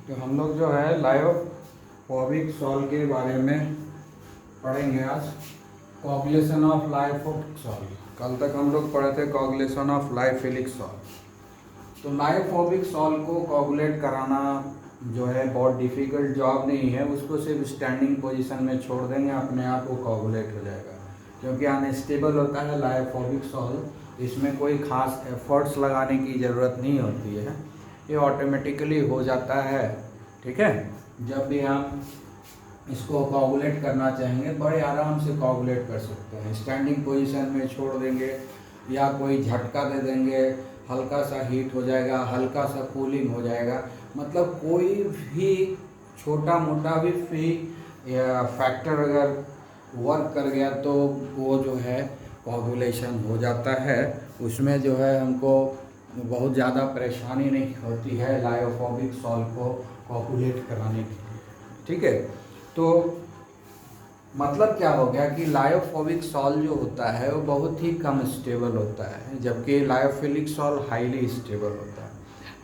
तो हम लोग जो है लायोफोबिक सॉल्व के बारे में पढ़ेंगे आज। Coagulation of lyophobic sol. कल तक हम लोग पढ़े थे कोगुलेशन ऑफ लायोफिलिक सॉल्व। तो लायोफोबिक सॉल्व को कोगुलेट कराना जो है बहुत डिफ़िकल्ट जॉब नहीं है, उसको सिर्फ स्टैंडिंग पोजीशन में छोड़ देंगे, अपने आप वो कोगुलेट हो जाएगा। क्योंकि अनस्टेबल होता है लायोफोबिक सॉल्व, इसमें कोई ख़ास एफर्ट्स लगाने की ज़रूरत नहीं होती है, ये ऑटोमेटिकली हो जाता है। ठीक है, जब भी हम इसको कोगुलेट करना चाहेंगे बड़े आराम से कोगुलेट कर सकते हैं। स्टैंडिंग पोजीशन में छोड़ देंगे या कोई झटका दे देंगे, हल्का सा हीट हो जाएगा, हल्का सा कूलिंग हो जाएगा, मतलब कोई भी छोटा मोटा भी फैक्टर अगर वर्क कर गया तो वो जो है कोगुलेशन हो जाता है। उसमें जो है हमको बहुत ज़्यादा परेशानी नहीं होती है लायोफोबिक सॉल्व को कोगुलेट कराने की। ठीक है, तो मतलब क्या हो गया कि लायोफोबिक सॉल्व जो होता है वो बहुत ही कम स्टेबल होता है, जबकि लायोफिलिक सॉल्व हाईली स्टेबल होता है।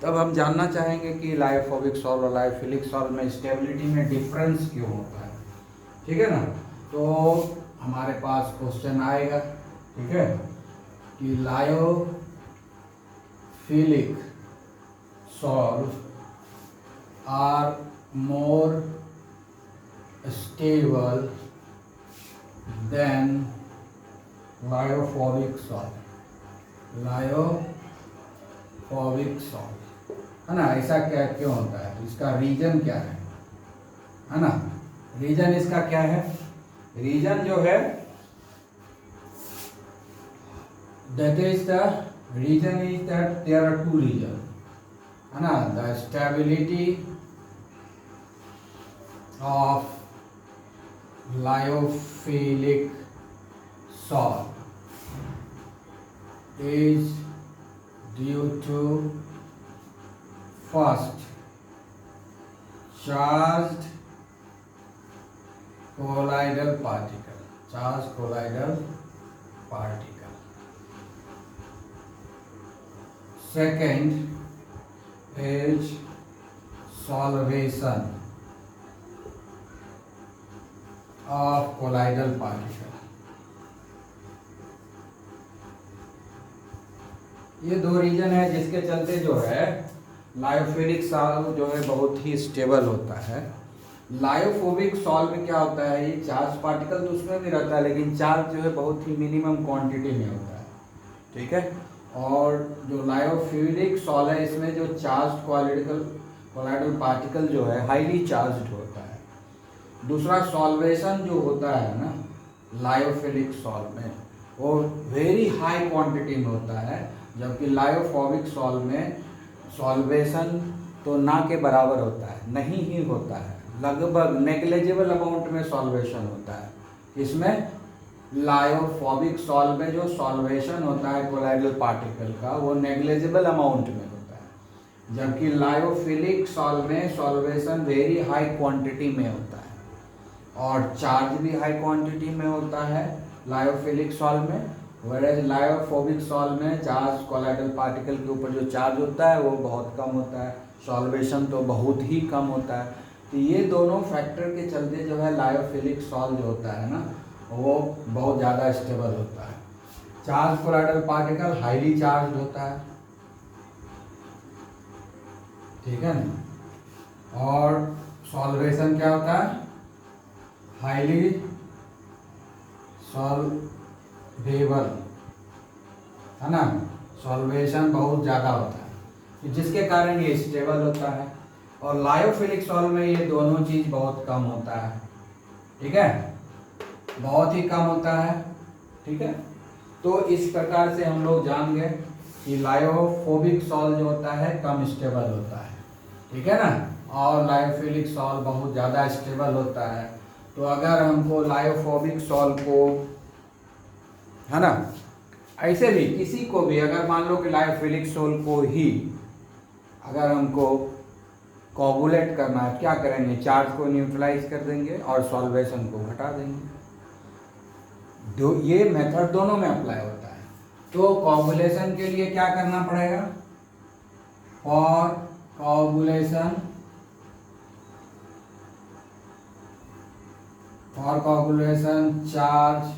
तब हम जानना चाहेंगे कि लायोफोबिक सॉल्व और लायोफिलिक सॉल्व में स्टेबिलिटी में डिफरेंस क्यों होता है। ठीक है ना, तो हमारे पास क्वेश्चन आएगा, ठीक है, कि lyophilic sol are more stable than lyophobic sol. Lyophobic sol है ना, ऐसा क्या क्यों होता है, इसका रीजन क्या है ना। रीजन इसका क्या है, रीजन जो है that is the reason is that there are two reasons है ना। the stability of lyophilic salt is due to first charged colloidal particle, second is solvation of colloidal particle। ये दो रीजन है जिसके चलते जो है लायोफिलिक सॉल्व जो है बहुत ही स्टेबल होता है। लायोफोबिक सॉल्व में क्या होता है, ये चार्ज पार्टिकल तो उसमें भी रहता है, लेकिन चार्ज जो है बहुत ही मिनिमम क्वांटिटी में होता है। ठीक है, और जो लायोफिलिक सॉल्व है इसमें जो चार्ज कोलाइडल पार्टिकल जो है हाईली चार्ज्ड होता है। दूसरा सॉल्वेशन जो होता है ना लायोफिलिक सॉल्व में वो वेरी हाई क्वांटिटी में होता है, जबकि लायोफोबिक सॉल्व में सॉल्वेशन तो ना के बराबर होता है, नहीं ही होता है, लगभग नेग्लिजिबल अमाउंट में सॉल्वेशन होता है। इसमें लायोफोबिक सॉल्व में जो सॉल्वेशन होता है कोलाइडल पार्टिकल का वो नेग्लिजिबल अमाउंट में होता है, जबकि लायोफिलिक सॉल्व में सॉल्वेशन वेरी हाई क्वांटिटी में होता है और चार्ज भी हाई क्वांटिटी में होता है लायोफिलिक सॉल्व में। वेरेज लायोफोबिक सॉल्व में चार्ज कोलाइडल पार्टिकल के ऊपर जो चार्ज होता है वो बहुत कम होता है, सॉल्वेशन तो बहुत ही कम होता है। तो ये दोनों फैक्टर के चलते जो है लायोफिलिक सॉल्व जो होता है ना वो बहुत ज़्यादा स्टेबल होता है। Charge colloidal particle highly charge होता है, ठीक है ना, और सॉल्वेशन क्या होता है, हाईली सॉल्वेबल है ना, सॉल्वेशन बहुत ज़्यादा होता है, जिसके कारण ये स्टेबल होता है। और लायोफिलिक सॉल्व में ये दोनों चीज़ बहुत कम होता है। ठीक है, बहुत ही कम होता है। ठीक है, तो इस प्रकार से हम लोग जान गए कि लायोफोबिक सॉल्व जो होता है कम स्टेबल होता है, ठीक है ना, और लायोफिलिक सॉल्व बहुत ज़्यादा स्टेबल होता है। तो अगर हमको लायोफोबिक सॉल्व को है ना, ऐसे भी किसी को भी अगर मान लो कि लायोफिलिक सॉल्व को ही अगर हमको कोगुलेट करना है, क्या करेंगे, चार्ज को न्यूट्रलाइज कर देंगे और सॉल्वेशन को घटा देंगे। ये मेथड दोनों में अप्लाई होता है। तो कोगुलेशन के लिए क्या करना पड़ेगा, for coagulation for coagulation charge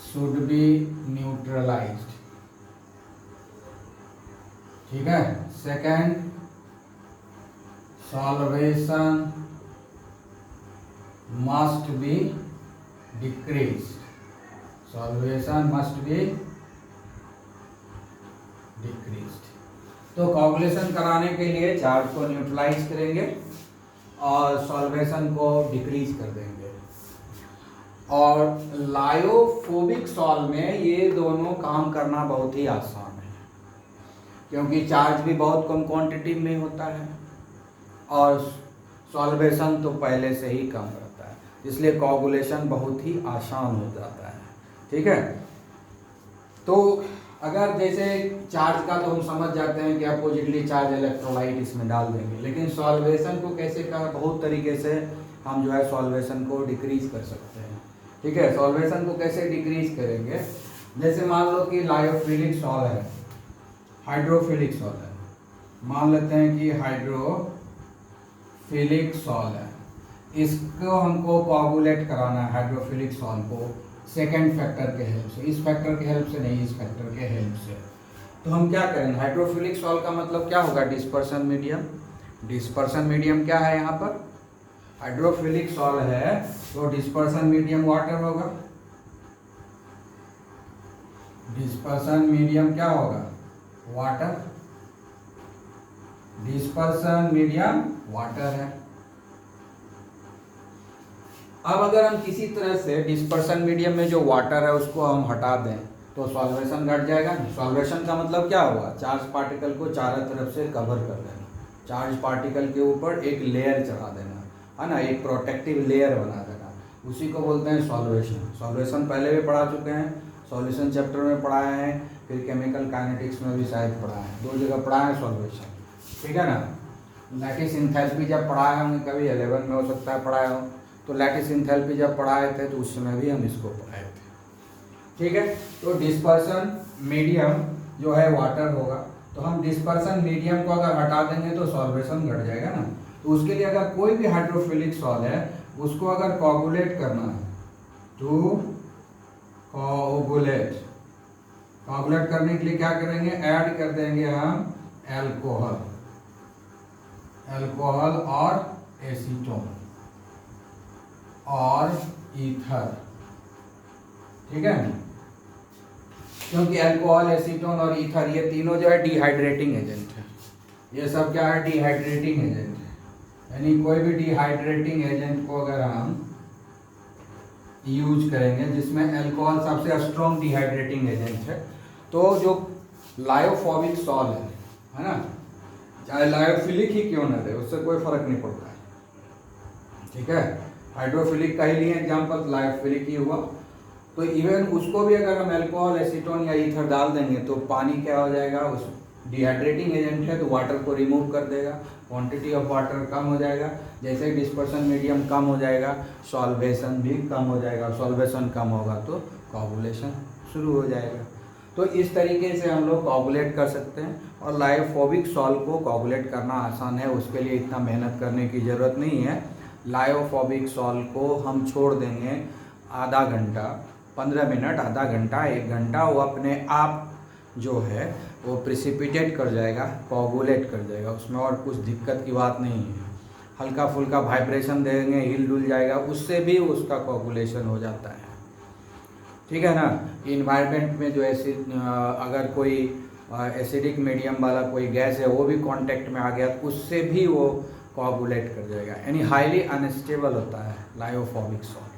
should be neutralised, ठीक है। Second, solvation must be decreased, solvation must be decreased. तो कोगुलेशन कराने के लिए चार्ज को न्यूट्रलाइज करेंगे और सॉल्वेशन को डिक्रीज कर देंगे। और लायोफोबिक सॉल्व में ये दोनों काम करना बहुत ही आसान है, क्योंकि चार्ज भी बहुत कम क्वांटिटी में होता है और सॉल्वेशन तो पहले से ही कम रहता है, इसलिए कोगुलेशन बहुत ही आसान हो जाता है, ठीक है। तो अगर जैसे चार्ज का तो हम समझ जाते हैं कि अपोजिटली चार्ज इलेक्ट्रोलाइट इसमें डाल देंगे, लेकिन सॉल्वेशन को कैसे कर, बहुत तरीके से हम जो है सॉल्वेशन को डिक्रीज कर सकते हैं, ठीक है। सॉल्वेशन को कैसे डिक्रीज करेंगे, जैसे मान लो कि लायोफिलिक सॉल्व है, हाइड्रोफिलिक सॉल्व है, मान लेते हैं कि हाइड्रोफिलिक सॉल्व है, इसको हमको कोगुलेट कराना है हाइड्रोफिलिक सॉल्व को सेकेंड फैक्टर के हेल्प से, इस फैक्टर के हेल्प से नहीं, इस फैक्टर के हेल्प से। तो हम क्या करेंगे, हाइड्रोफिलिक सॉल्व का मतलब क्या होगा, डिस्पर्सन मीडियम। डिस्पर्सन मीडियम क्या है, यहाँ पर हाइड्रोफिलिक सॉल्व है तो डिस्पर्सन मीडियम वाटर होगा, डिस्पर्सन मीडियम क्या होगा, वाटर, डिस्पर्सन मीडियम वाटर है। अब अगर हम किसी तरह से डिस्पर्सन मीडियम में जो वाटर है उसको हम हटा दें तो सॉल्वेशन घट जाएगा। सॉल्वेशन का मतलब क्या हुआ, चार्ज पार्टिकल को चारों तरफ से कवर कर देना, चार्ज पार्टिकल के ऊपर एक लेयर चढ़ा देना, है ना, एक प्रोटेक्टिव लेयर बना देना, उसी को बोलते हैं सॉल्वेशन। सॉल्वेशन पहले भी पढ़ा चुके हैं, सॉल्यूशन चैप्टर में पढ़ाए हैं, फिर केमिकल काइनेटिक्स में भी शायद पढ़ा है, 2 जगह पढ़ा है सॉल्वेशन, ठीक है ना। लैटिस एंथैल्पी जब पढ़ाए होंगे, कभी 11 में हो सकता है पढ़ाए हो, तो लैटिस एंथैल्पी जब पढ़ाए थे तो उस समय भी हम इसको पढ़ाए थे, ठीक है। तो डिस्पर्सन मीडियम जो है वाटर होगा, तो हम डिस्पर्सन मीडियम को अगर हटा देंगे तो सॉल्वेशन घट जाएगा ना। तो उसके लिए अगर कोई भी हाइड्रोफिलिक सॉल्व है उसको अगर कोगुलेट करना है, टू कोगुलेट, कोगुलेट करने के लिए क्या करेंगे, ऐड कर देंगे हम एल्कोहल, एल्कोहल और एसीटोन और ईथर, ठीक है, क्योंकि अल्कोहल, एसीटोन और ईथर ये तीनों जो है डिहाइड्रेटिंग एजेंट है। ये सब क्या है, डिहाइड्रेटिंग एजेंट है, यानी कोई भी डिहाइड्रेटिंग एजेंट को अगर हम यूज करेंगे जिसमें अल्कोहल सबसे स्ट्रॉन्ग डिहाइड्रेटिंग एजेंट है, तो जो लायोफोबिक सॉल्व है ना, चाहे लायोफिलिक ही क्यों ना रहे उससे कोई फर्क नहीं पड़ता है, ठीक है। हाइड्रोफिलिक का ही लिए एग्जाम्पल, लायोफिलिक ही हुआ, तो इवन उसको भी अगर हम अल्कोहल, एसीटोन या ईथर डाल देंगे तो पानी क्या हो जाएगा, उस डिहाइड्रेटिंग एजेंट है तो वाटर को रिमूव कर देगा, क्वांटिटी ऑफ वाटर कम हो जाएगा, जैसे डिस्पर्सन मीडियम कम हो जाएगा सॉल्वेशन भी कम हो जाएगा, सॉल्वेशन कम होगा तो कोगुलेशन शुरू हो जाएगा। तो इस तरीके से हम लोग कोगुलेट कर सकते हैं, और लायोफोबिक सॉल्व को कोगुलेट करना आसान है, उसके लिए इतना मेहनत करने की ज़रूरत नहीं है। लायोफोबिक सॉल्व को हम छोड़ देंगे आधा घंटा, 15 मिनट, आधा घंटा, 1 घंटा, वो अपने आप जो है वो प्रिसिपिटेट कर जाएगा, कोगुलेट कर जाएगा, उसमें और कुछ दिक्कत की बात नहीं है। हल्का फुल्का वाइब्रेशन देंगे, हिल डुल जाएगा, उससे भी उसका कोगुलेशन हो जाता है, ठीक है ना। इन्वायरमेंट में जो एसिड, अगर कोई एसिडिक मीडियम वाला कोई गैस है वो भी कांटेक्ट में आ गया, उससे भी वो कोगुलेट कर जाएगा, यानी हाईली अनस्टेबल होता है लायोफोबिक सॉल्व,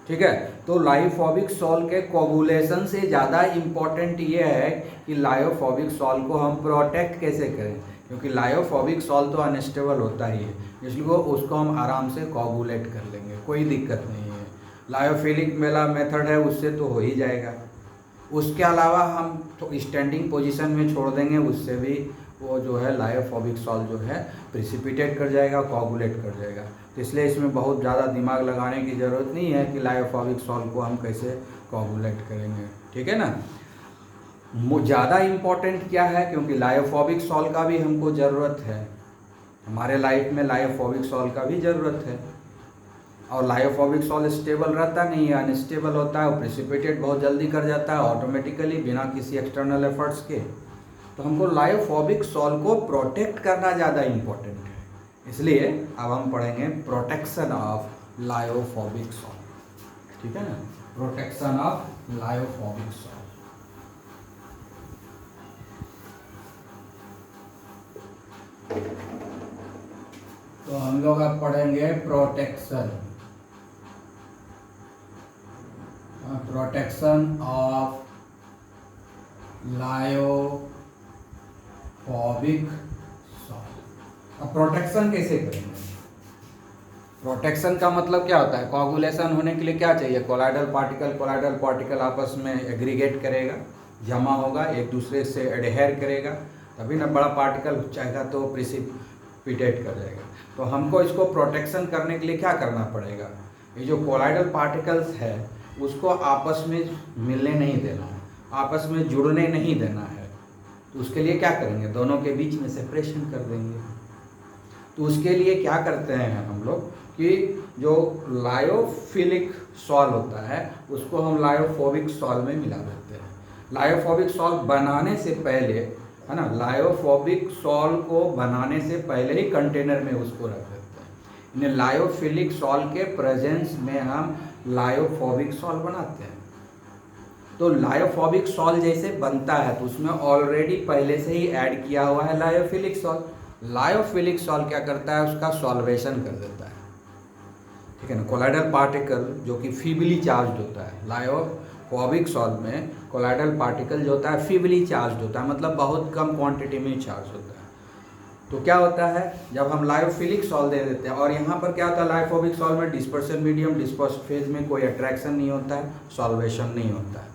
ठीक है। तो लायोफोबिक सॉल्व के कोगुलेशन से ज़्यादा इम्पॉर्टेंट ये है कि लायोफोबिक सॉल्व को हम प्रोटेक्ट कैसे करें, क्योंकि लायोफोबिक सॉल्व तो अनस्टेबल होता ही है, इसलिए उसको हम आराम से कोगुलेट कर लेंगे, कोई दिक्कत नहीं है। लायोफिलिक वाला मेथड है उससे तो हो ही जाएगा, उसके अलावा हम तो स्टैंडिंग पोजीशन में छोड़ देंगे, उससे भी वो जो है लायोफोबिक सॉल्व जो है प्रिसिपिटेट कर जाएगा, कोगुलेट कर जाएगा। तो इसलिए इसमें बहुत ज़्यादा दिमाग लगाने की ज़रूरत नहीं है कि लायोफोबिक सॉल्व को हम कैसे कोगुलेट करेंगे, ठीक है ना। ज़्यादा इम्पोर्टेंट क्या है, क्योंकि लायोफोबिक सॉल्व का भी हमको ज़रूरत है, हमारे लाइफ में लायोफोबिक सॉल्व का भी ज़रूरत है, और लायोफोबिक सॉल्ट स्टेबल रहता नहीं है, अनस्टेबल होता है, वो प्रेसिपिटेट बहुत जल्दी कर जाता है ऑटोमेटिकली बिना किसी एक्सटर्नल एफर्ट्स के। तो हमको लायोफोबिक सॉल्ट को प्रोटेक्ट करना ज़्यादा इम्पोर्टेंट है, इसलिए अब हम पढ़ेंगे प्रोटेक्शन ऑफ लायोफोबिक सॉल्ट। ठीक है ना, प्रोटेक्शन ऑफ लायोफोबिक सॉल्ट। तो हम लोग अब पढ़ेंगे प्रोटेक्शन ऑफ लायोफोबिक सॉल्ट। अब प्रोटेक्शन कैसे करेंगे? प्रोटेक्शन का मतलब क्या होता है? कोगुलेशन होने के लिए क्या चाहिए? कोलाइडल पार्टिकल आपस में एग्रीगेट करेगा, जमा होगा, एक दूसरे से एडहेयर करेगा, तभी ना बड़ा पार्टिकल चाहेगा तो प्रिसिपिटेट कर जाएगा। तो हमको इसको प्रोटेक्शन करने के लिए क्या करना पड़ेगा? ये जो कोलाइडल पार्टिकल्स है उसको आपस में मिलने नहीं देना है, आपस में जुड़ने नहीं देना है। तो उसके लिए क्या करेंगे? दोनों के बीच में सेपरेशन कर देंगे। तो उसके लिए क्या करते हैं हम लोग कि जो लायोफिलिक सॉल्ट होता है उसको हम लायोफोबिक सॉल्ट में मिला देते हैं। लायोफोबिक सॉल्ट बनाने से पहले, है ना, लायोफोबिक सॉल्ट को बनाने से पहले ही कंटेनर में उसको रख देते हैं। इन्हें लायोफिलिक सॉल्ट के प्रेजेंस में हम लायोफोबिक सॉल्ट बनाते हैं। तो लायोफोबिक सॉल्ट जैसे बनता है तो उसमें ऑलरेडी पहले से ही ऐड किया हुआ है लायोफिलिक सॉल्ट। लायोफिलिक सॉल्ट क्या करता है? उसका सॉल्वेशन कर देता है। ठीक है ना, कोलाइडल पार्टिकल जो कि फीबली चार्ज होता है, लायोफोबिक सॉल्ट में कोलाइडल पार्टिकल जो होता है फीबली चार्ज होता है, मतलब बहुत कम क्वांटिटी में चार्ज होता है। तो क्या होता है जब हम लायोफिलिक सॉल्ट दे देते हैं, और यहाँ पर क्या होता है लायोफोबिक सॉल्ट में डिस्पर्सन मीडियम, डिस्पर्स फेज में कोई अट्रैक्शन नहीं होता है, सॉल्वेशन नहीं होता है।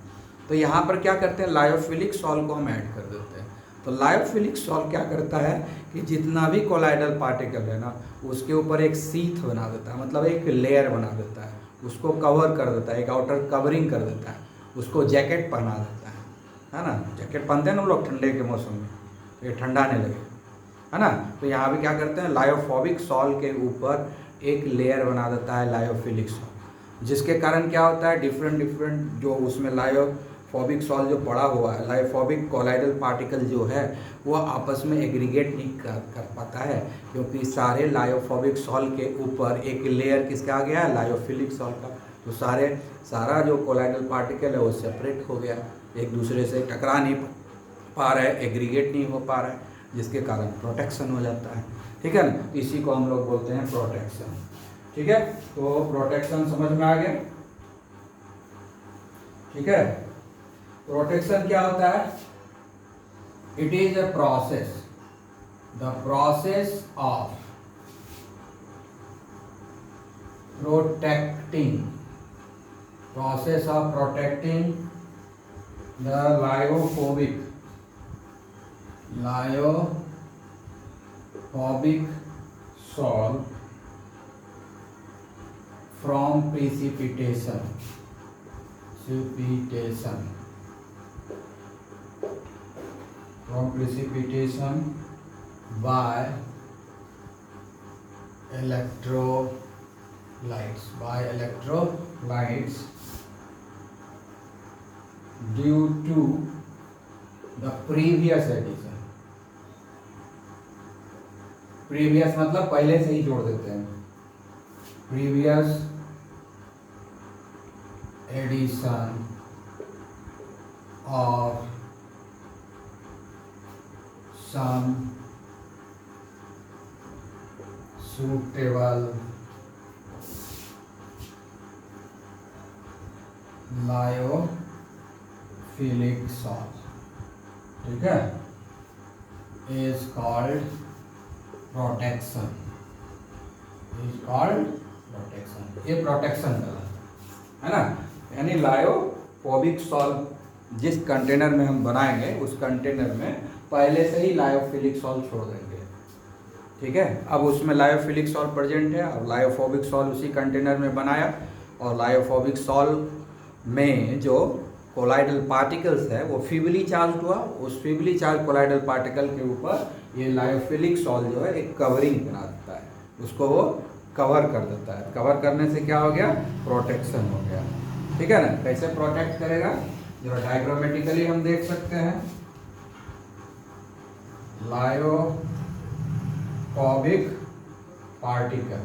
तो यहाँ पर क्या करते हैं? लायोफिलिक सॉल्ट को हम ऐड कर देते हैं। तो लायोफिलिक सॉल्ट क्या करता है कि जितना भी कोलाइडल पार्टिकल है ना उसके ऊपर एक सीथ बना देता है, मतलब एक लेयर बना देता है, उसको कवर कर देता है, एक आउटर कवरिंग कर देता है, उसको जैकेट पहना देता है ना। जैकेट पहनते हैं ना लोग ठंडे के मौसम में, तो ये ठंडा नहीं लगे, है ना। तो यहाँ भी क्या करते हैं? लायोफोबिक सॉल्ट के ऊपर एक लेयर बना देता है लायोफिलिक सॉल्ट, जिसके कारण क्या होता है डिफरेंट जो उसमें लायोफोबिक सॉल्ट जो पड़ा हुआ है, लायोफोबिक कोलाइडल पार्टिकल जो है वो आपस में एग्रीगेट नहीं कर पाता है, क्योंकि सारे लायोफोबिक सॉल्ट के ऊपर एक लेयर किसका आ गया है? लायोफिलिक सॉल्ट का। तो सारा जो कोलाइडल पार्टिकल है वो सेपरेट हो गया, एक दूसरे से टकरा नहीं पा रहा है, एग्रीगेट नहीं हो पा रहा है, जिसके कारण प्रोटेक्शन हो जाता है। ठीक है ना, इसी को हम लोग बोलते हैं प्रोटेक्शन। ठीक है, तो प्रोटेक्शन समझ में आ गया। ठीक है, प्रोटेक्शन क्या होता है? It is a process, the process of protecting the lyophobic salt from precipitation by electrolytes due to the previous addition। Previous मतलब पहले से ही जोड़ देते हैं, previous addition of some suitable lyophilic salt, ठीक है, इज कॉल्ड प्रोटेक्शन। ये प्रोटेक्शन कहलाता है ना। यानी लायोफोबिक सॉल्ट जिस कंटेनर में हम बनाएंगे उस कंटेनर में पहले से ही लायोफिलिक सॉल्ट छोड़ देंगे। ठीक है, अब उसमें लायोफिलिक सॉल्ट प्रेजेंट है, अब लायोफोबिक सॉल्ट उसी कंटेनर में बनाया, और लायोफोबिक सॉल्ट में जो कोलाइडल पार्टिकल्स है वो फीबली चार्ज हुआ, उस फीबली चार्ज कोलाइडल पार्टिकल के ऊपर ये लायोफिलिक सॉल्ट जो है एक कवरिंग बना देता है, उसको वो कवर कर देता है। कवर करने से क्या हो गया, प्रोटेक्शन हो गया। ठीक है ना। कैसे प्रोटेक्ट करेगा, जो डायग्रामेटिकली हम देख सकते हैं, लायोफोबिक पार्टिकल,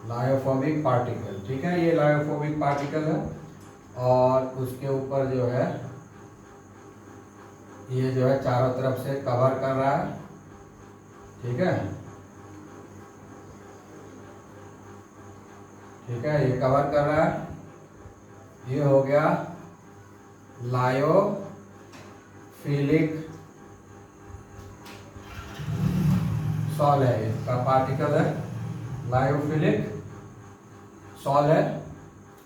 लायोफोबिक पार्टिकल। ठीक है, ये लायोफोबिक पार्टिकल है और उसके ऊपर जो है ये जो है चारों तरफ से कवर कर रहा है। ठीक है, ठीक है, ये कवर कर रहा है। ये हो गया लायोफिलिक सॉल है, इसका पार्टिकल है, लायोफिलिक सॉल है।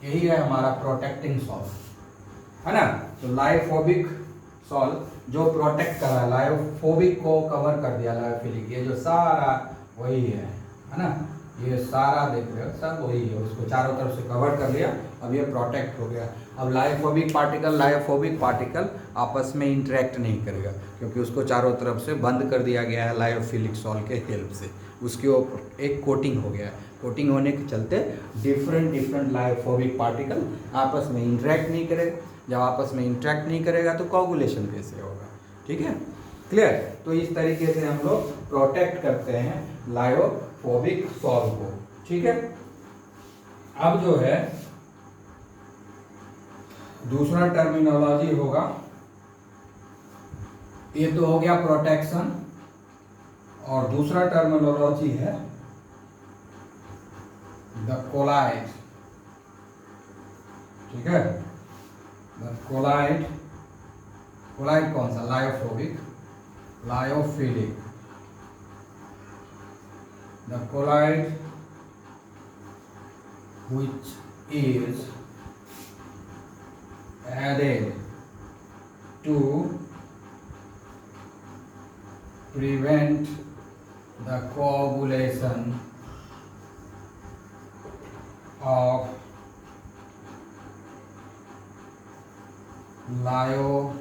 यही है हमारा प्रोटेक्टिंग सॉल, है ना। तो लायोफोबिक सॉल जो प्रोटेक्ट कर रहा है, लायोफोबिक को कवर कर दिया, लायोफिलिक, ये जो सारा वही है ना। ये सारा देख रहे हो सब वही है, उसको चारों तरफ से कवर कर लिया, अब ये प्रोटेक्ट हो गया। अब लायोफोबिक पार्टिकल आपस में इंटरेक्ट नहीं करेगा, क्योंकि उसको चारों तरफ से बंद कर दिया गया है लायोफिलिक सॉल के हेल्प से। उसके ऊपर एक कोटिंग हो गया है, कोटिंग होने के चलते डिफरेंट लायोफोबिक पार्टिकल आपस में इंटरेक्ट नहीं करेगा। जब आपस में इंटरेक्ट नहीं करेगा तो कोगुलेशन कैसे होगा। ठीक है, क्लियर। तो इस तरीके से हम लोग प्रोटेक्ट करते हैं लायोफोबिक सॉल को। ठीक है, अब जो है दूसरा टर्मिनोलॉजी होगा, ये तो हो गया प्रोटेक्शन, और दूसरा टर्मिनोलॉजी है द कोलाइड। ठीक है, द कोलाइड, कोलाइड कौन सा, lyophobic, lyophilic. The colloid which is added to prevent the coagulation of layofobic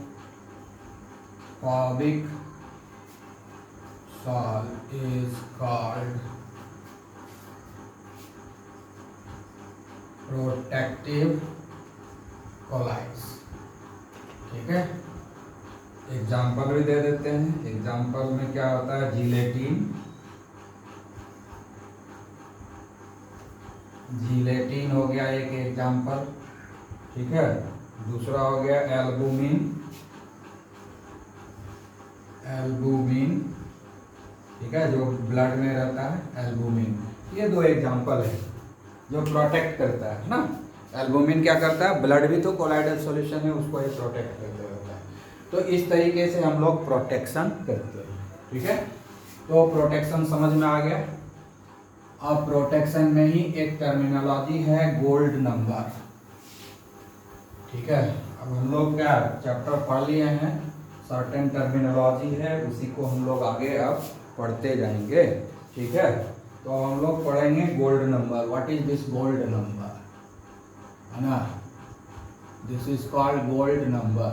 salt is called protective colloids. ठीक है, एग्जाम्पल भी दे देते हैं। एग्जाम्पल में क्या होता है, जिलेटिन, जिलेटिन हो गया एक एग्जाम्पल। ठीक है, दूसरा हो गया एल्बुमिन, एल्बुमिन। ठीक है, जो ब्लड में रहता है, एल्बुमिन। ये दो एग्जाम्पल है जो प्रोटेक्ट करता है ना। एल्बुमिन क्या करता है, ब्लड भी तो कोलाइडल सॉल्यूशन है, उसको ये प्रोटेक्ट करते रहता है। तो इस तरीके से हम लोग प्रोटेक्शन करते हैं। ठीक है, तो प्रोटेक्शन समझ में आ गया। अब प्रोटेक्शन में ही एक टर्मिनोलॉजी है गोल्ड नंबर। ठीक है, अब हम लोग क्या चैप्टर पढ़ लिए हैं, सर्टेन टर्मिनोलॉजी है, उसी को हम लोग आगे अब पढ़ते जाएंगे। ठीक है, तो हम लोग पढ़ेंगे gold number. What is this gold number, है ना। This is called gold number.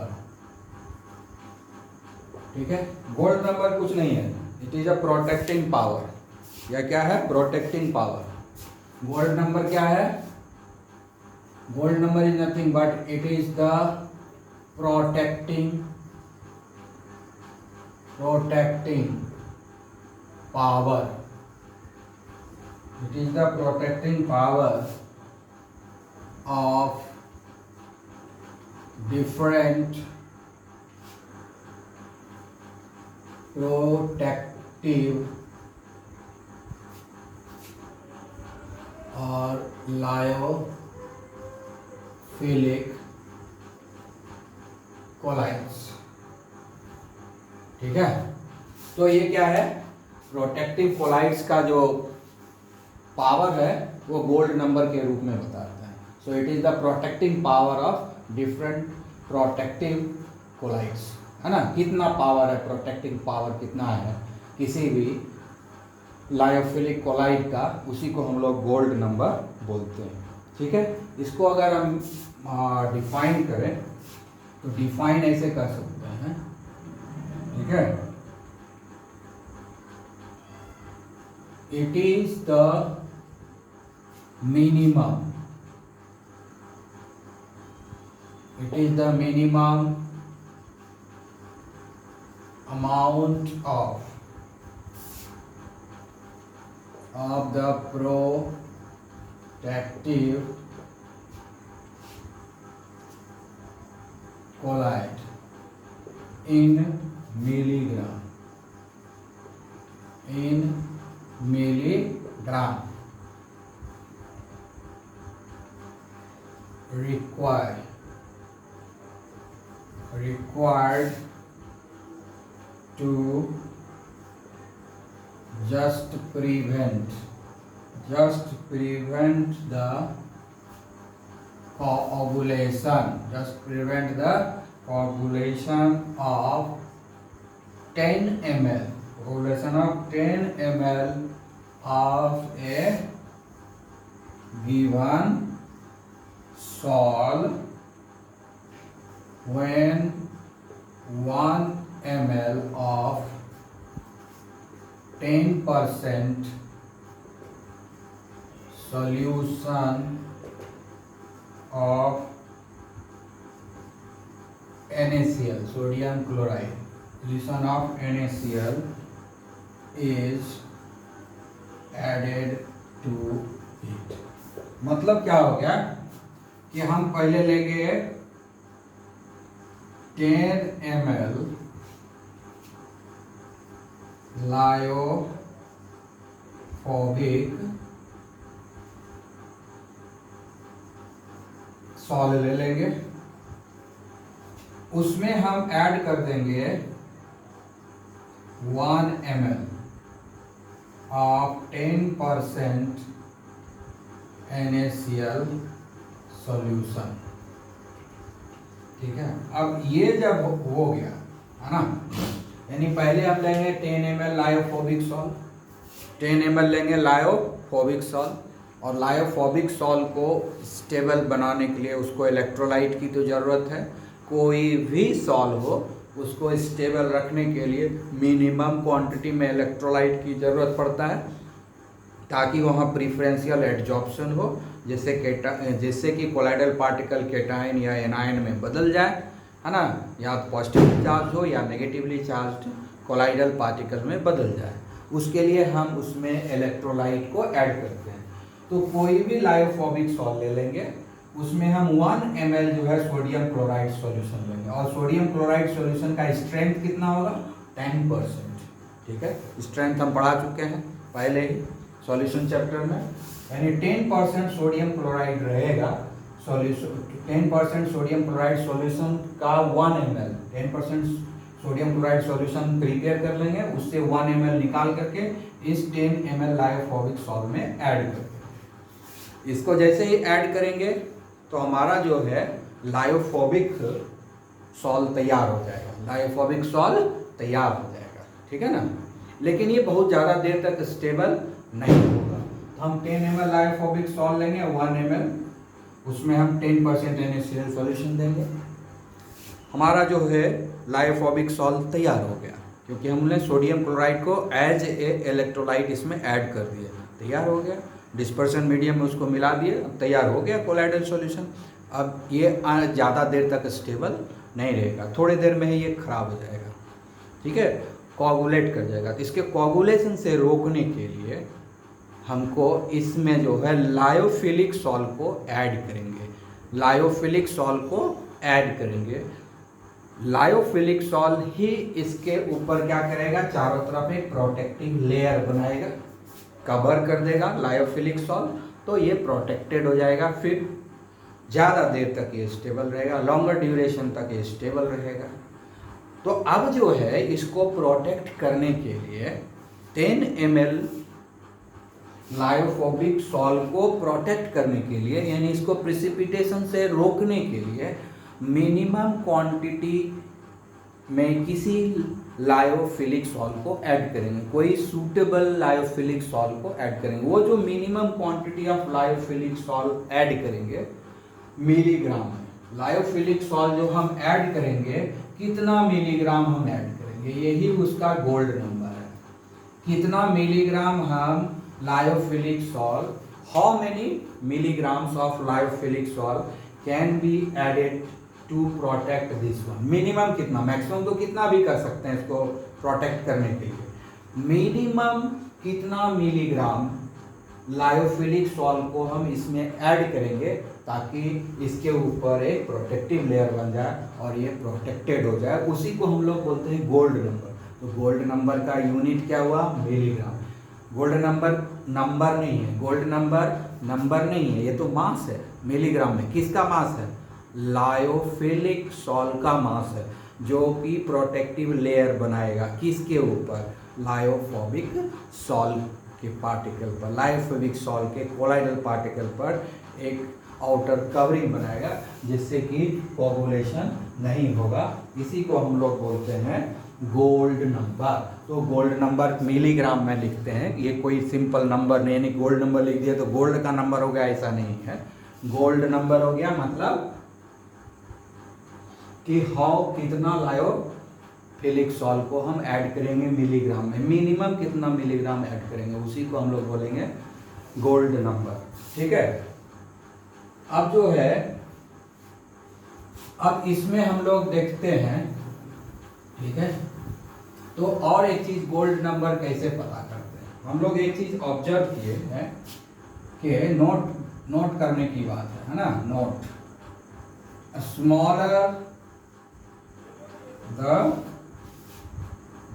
ठीक है, गोल्ड नंबर कुछ नहीं है, it is a protecting power. या क्या है, प्रोटेक्टिंग पावर। गोल्ड नंबर क्या है, gold number is nothing but it is the protecting power. It is the protecting power of different protective or lyophilic colloids. ठीक है, तो ये क्या है, प्रोटेक्टिव कोलाइड्स का जो पावर है वो गोल्ड नंबर के रूप में बताता है। So it is the protecting power of different protective colloids, है ना। कितना पावर है, प्रोटेक्टिंग पावर कितना है किसी भी लायोफिलिक कोलाइड का, उसी को हम लोग गोल्ड नंबर बोलते हैं। ठीक है, इसको अगर हम डिफाइन करें तो डिफाइन ऐसे कर सकते हैं। ठीक है, It is the minimum. It is the minimum amount of the protective colloid in milligram. In milligram required to just prevent the coagulation, of 10 ml, coagulation of 10 ml of a given sol when 1 ml of 10% solution of NaCl, sodium chloride, solution of NaCl is added to it. मतलब क्या हो गया कि हम पहले लेंगे 10 ml lyophobic sol ले लेंगे, उसमें हम ऐड कर देंगे 1 ml ऑफ 10% NaCl सॉल्यूशन। ठीक है, अब ये जब हो गया है ना, यानी पहले हम लेंगे 10 ml लायोफोबिक सॉल्ट, 10 ml लेंगे लायोफोबिक सॉल्ट, और लायोफोबिक सॉल्ट को स्टेबल बनाने के लिए उसको इलेक्ट्रोलाइट की तो ज़रूरत है। कोई भी सॉल्ट हो उसको स्टेबल रखने के लिए मिनिमम क्वांटिटी में इलेक्ट्रोलाइट की ज़रूरत पड़ता है, ताकि वहाँ प्रिफरेंशियल एडजॉर्प्शन हो, जैसे कि कोलाइडल पार्टिकल केटाइन या एनायन में बदल जाए, है ना, या पॉजिटिवली चार्ज हो या नेगेटिवली चार्ज कोलाइडल पार्टिकल में बदल जाए। उसके लिए हम उसमें इलेक्ट्रोलाइट को ऐड करते हैं। तो कोई भी लायोफोबिक सॉल्ट ले लेंगे, उसमें हम 1 ml जो है सोडियम क्लोराइड सॉल्यूशन लेंगे, और सोडियम क्लोराइड सॉल्यूशन का स्ट्रेंथ कितना होगा 10%। ठीक है, स्ट्रेंथ हम पढ़ा चुके हैं पहले ही सॉल्यूशन चैप्टर में, यानी 10% सोडियम क्लोराइड रहेगा सॉल्यूशन, 10% सोडियम क्लोराइड सॉल्यूशन का 1 ml, 10% sodium chloride solution prepare कर लेंगे, उससे 1 ml निकाल करके इस 10 ml लायोफोबिक सॉल्ट में ऐड करते हैं। इसको जैसे ही ऐड करेंगे तो हमारा जो है लायोफोबिक सॉल्ट तैयार हो जाएगा, लायोफोबिक सॉल्ट तैयार हो जाएगा। ठीक है ना, लेकिन ये बहुत ज़्यादा देर तक स्टेबल नहीं होगा। तो हम 10 ml लायोफोबिक सॉल्ट लेंगे, 1 ml उसमें हम 10% NaCl सॉल्यूशन देंगे, हमारा जो है लायोफोबिक सॉल्ट तैयार हो गया, क्योंकि हमने सोडियम क्लोराइड को एज ए इलेक्ट्रोलाइट इसमें ऐड कर दिया, तैयार हो गया। डिस्पर्सन मीडियम में उसको मिला दिए, अब तैयार हो गया कोलाइडल सॉल्यूशन। अब ये ज़्यादा देर तक स्टेबल नहीं रहेगा, थोड़ी देर में ही ये खराब हो जाएगा। ठीक है, कोगुलेट कर जाएगा। तो इसके कोगुलेशन से रोकने के लिए हमको इसमें जो है लायोफिलिक सॉल्ट को ऐड करेंगे, लायोफिलिक सॉल्ट को ऐड करेंगे। लायोफिलिक सॉल्ट ही इसके ऊपर क्या करेगा, चारों तरफ एक प्रोटेक्टिव लेयर बनाएगा, कवर कर देगा लायोफिलिक सॉल्ट, तो ये प्रोटेक्टेड हो जाएगा, फिर ज़्यादा देर तक ये स्टेबल रहेगा, लॉन्गर ड्यूरेशन तक ये स्टेबल रहेगा। तो अब जो है इसको प्रोटेक्ट करने के लिए 10 ml लायोफोबिक सॉल्ट को प्रोटेक्ट करने के लिए, यानी इसको प्रिसिपिटेशन से रोकने के लिए मिनिमम क्वांटिटी में किसी लायोफिलिक सॉल्ट को ऐड करेंगे, कोई सूटेबल लायोफिलिक सॉल्ट को ऐड करेंगे। वो जो minimum quantity of lyophilic salt add करेंगे मिलीग्राम में, लायोफिलिक सॉल्ट जो हम ऐड करेंगे कितना मिलीग्राम हम ऐड करेंगे, यही उसका गोल्ड नंबर है। कितना मिलीग्राम हम lyophilic salt, how many milligrams of lyophilic salt can be added to protect this one. Minimum कितना, मैक्सिमम तो कितना भी कर सकते हैं इसको प्रोटेक्ट करने के लिए। मिनिमम कितना मिलीग्राम लायोफिलिक सॉल्ट को हम इसमें ऐड करेंगे ताकि इसके ऊपर एक प्रोटेक्टिव लेयर बन जाए और ये प्रोटेक्टेड हो जाए, उसी को हम लोग बोलते हैं गोल्ड नंबर। तो गोल्ड नंबर का यूनिट क्या हुआ, मिलीग्राम। गोल्ड नंबर नंबर नहीं है, गोल्ड नंबर नंबर नहीं है, ये तो मास है। मिलीग्राम में किसका मास है, लायोफिलिक सॉल्ट का मास है, जो कि प्रोटेक्टिव लेयर बनाएगा किसके ऊपर, लायोफोबिक सॉल्ट के पार्टिकल पर, लायोफोबिक सॉल्ट के कोलाइडल पार्टिकल पर एक आउटर कवरिंग बनाएगा जिससे कि कोगुलेशन नहीं होगा। इसी को हम लोग बोलते हैं गोल्ड नंबर। तो गोल्ड नंबर मिलीग्राम में लिखते हैं, ये कोई सिंपल नंबर नहीं, यानी गोल्ड नंबर लिख दिया तो गोल्ड का नंबर हो गया, ऐसा नहीं है। गोल्ड नंबर हो गया मतलब कि हाउ कितना लायोफिलिक सॉल्ट को हम ऐड करेंगे मिलीग्राम में, मिनिमम कितना मिलीग्राम ऐड करेंगे, उसी को हम लोग बोलेंगे गोल्ड नंबर। ठीक है। अब जो है, अब इसमें हम लोग देखते हैं, ठीक है, तो और एक चीज गोल्ड नंबर कैसे पता करते हैं। हम लोग एक चीज ऑब्जर्व किए हैं कि नोट करने की बात है ना, note smaller the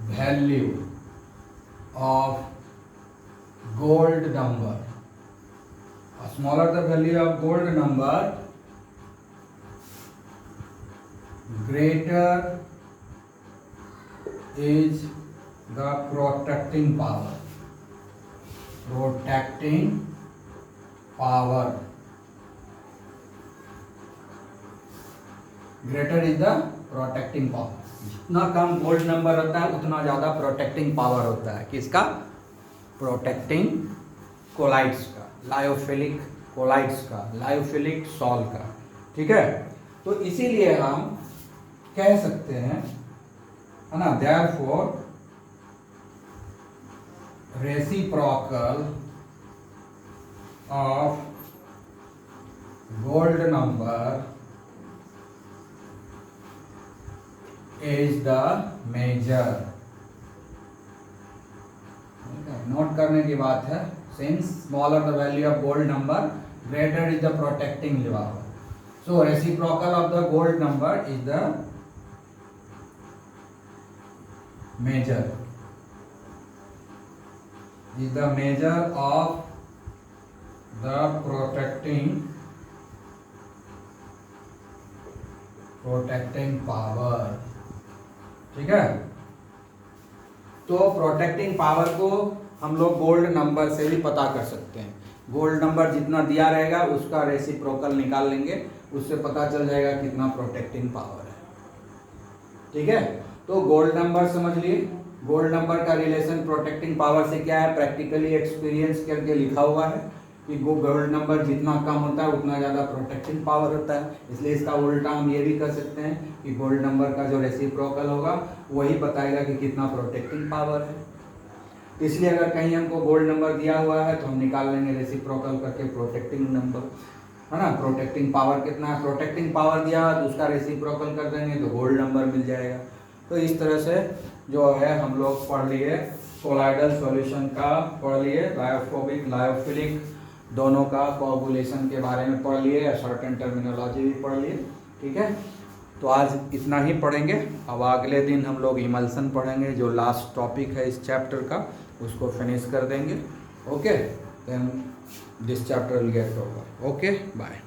value of gold number, smaller the value of gold number, greater is the protecting power. Protecting power. Greater is the protecting power. जितना कम गोल्ड नंबर होता है उतना ज़्यादा प्रोटेक्टिंग पावर होता है। किसका, प्रोटेक्टिंग कोलाइड्स का, lyophilic collides का, लायोफिलिक सॉल्ट का। ठीक है। तो इसीलिए हम कह सकते हैं, है ना, therefore reciprocal of gold number is the measure. Note करने की बात है, since smaller the value of gold number, greater is the protecting power. So reciprocal of the gold number is the measure. Is the measure of the protecting power. ठीक है। तो protecting power को हम लोग गोल्ड नंबर से भी पता कर सकते हैं। गोल्ड नंबर जितना दिया रहेगा उसका रेसिप्रोकल निकाल लेंगे, उससे पता चल जाएगा कितना प्रोटेक्टिंग पावर है। ठीक है। तो गोल्ड नंबर समझ लिए, गोल्ड नंबर का रिलेशन प्रोटेक्टिंग पावर से क्या है, प्रैक्टिकली एक्सपीरियंस करके लिखा हुआ है कि गोल्ड नंबर जितना कम होता है उतना ज़्यादा प्रोटेक्टिंग पावर होता है। इसलिए इसका उल्टा हम ये भी कर सकते हैं कि गोल्ड नंबर का जो रेसिप्रोकल होगा वही बताएगा कि कितना प्रोटेक्टिंग पावर है। इसलिए अगर कहीं हमको गोल्ड नंबर दिया हुआ है तो हम निकाल लेंगे रेसिप्रोकल करके प्रोटेक्टिंग नंबर, है ना। प्रोटेक्टिंग पावर कितना है, प्रोटेक्टिंग पावर दिया तो उसका रेसिप्रोकल कर देंगे तो गोल्ड नंबर मिल जाएगा। तो इस तरह से जो है हम लोग पढ़ लिए, कोलाइडल सॉल्यूशन का पढ़ लिए, लायोफोबिक लायोफिलिक दोनों का कोगुलेशन के बारे में पढ़ लिए, सर्टेन टर्मिनोलॉजी भी पढ़ लिए। ठीक है। तो आज इतना ही पढ़ेंगे। अब अगले दिन हम लोग इमल्सन पढ़ेंगे, जो लास्ट टॉपिक है इस चैप्टर का, उसको फिनिश कर देंगे। Okay, then this chapter will get over. Okay, bye.